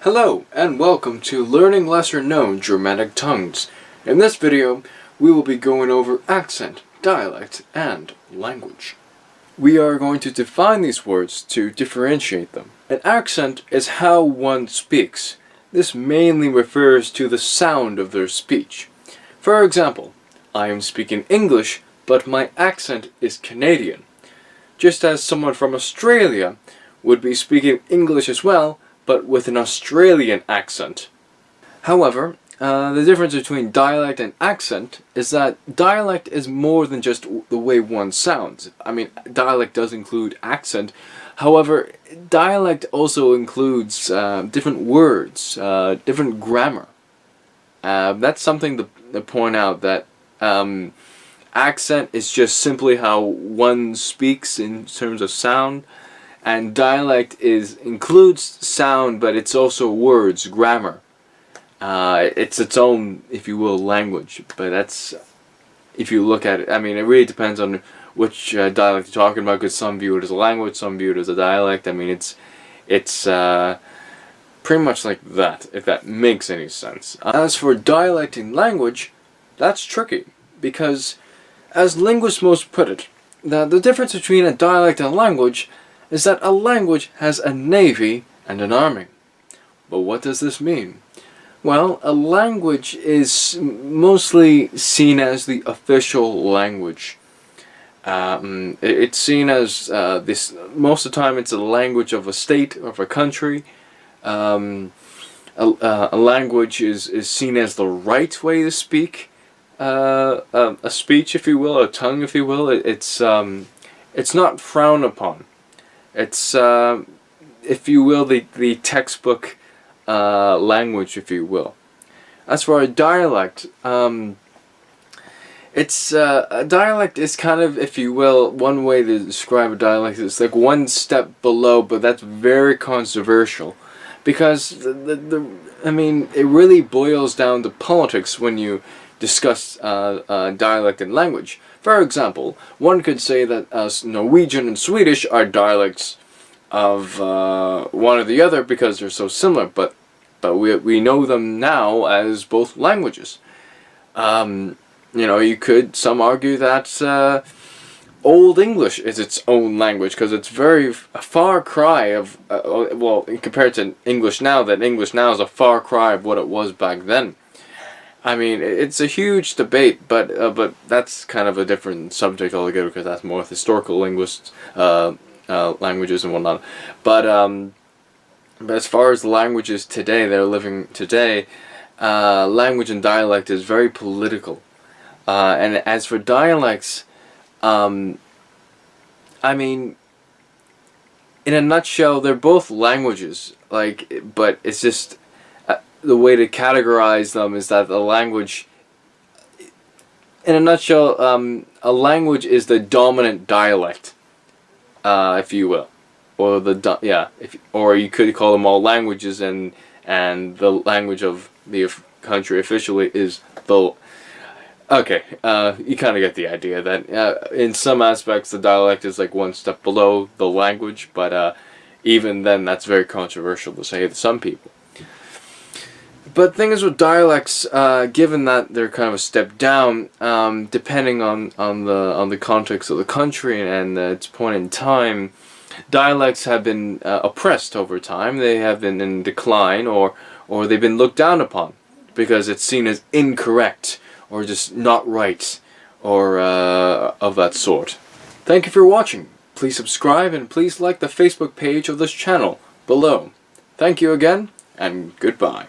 Hello and welcome to Learning Lesser Known Germanic Tongues. In this video, we will be going over accent, dialect, and language. We are going to define these words to differentiate them. An accent is how one speaks. This mainly refers to the sound of their speech. For example, I am speaking English, but my accent is Canadian. Just as someone from Australia would be speaking English as well, but with an Australian accent. However, the difference between dialect and accent is that dialect is more than just the way one sounds. I mean, dialect does include accent. However, dialect also includes different words, different grammar. That's something to point out, that accent is just simply how one speaks in terms of sound. And dialect includes sound, but it's also words, grammar. It's its own, if you will, language. But that's, if you look at it, I mean, it really depends on which dialect you're talking about, because some view it as a language, some view it as a dialect. I mean, it's pretty much like that, if that makes any sense. As for dialect and language, that's tricky, because as linguists most put it, the difference between a dialect and a language is that a language has a navy and an army. But what does this mean? Well, a language is mostly seen as the official language. It's seen as most of the time it's a language of a state, of a country. A language is seen as the right way to speak. A speech, if you will, a tongue, if you will. It's not frowned upon. It's, if you will, the textbook language, if you will. As for a dialect, a dialect is kind of, if you will, one way to describe a dialect is like one step below, but that's very controversial. Because, I mean, it really boils down to politics when you discuss dialect and language. For example, one could say that Norwegian and Swedish are dialects of one or the other because they're so similar, but we know them now as both languages. You know, some argue that Old English is its own language because it's a far cry of, well, compared to English now, that English now is a far cry of what it was back then. I mean, it's a huge debate, but that's kind of a different subject altogether, because that's more historical linguists, languages and whatnot. But as far as languages today, that are living today, language and dialect is very political. And as for dialects, I mean, in a nutshell, they're both languages. But it's just the way to categorize them is that the language, in a nutshell, a language is the dominant dialect, if you will, or or you could call them all languages, and the language of the country officially is the. Okay, you kind of get the idea that in some aspects the dialect is like one step below the language, but even then that's very controversial to say to some people. But the thing is with dialects, given that they're kind of a step down, depending on the context of the country and its point in time, dialects have been oppressed over time. They have been in decline, or they've been looked down upon because it's seen as incorrect or just not right, or of that sort. Thank you for watching. Please subscribe and please like the Facebook page of this channel below. Thank you again, and goodbye.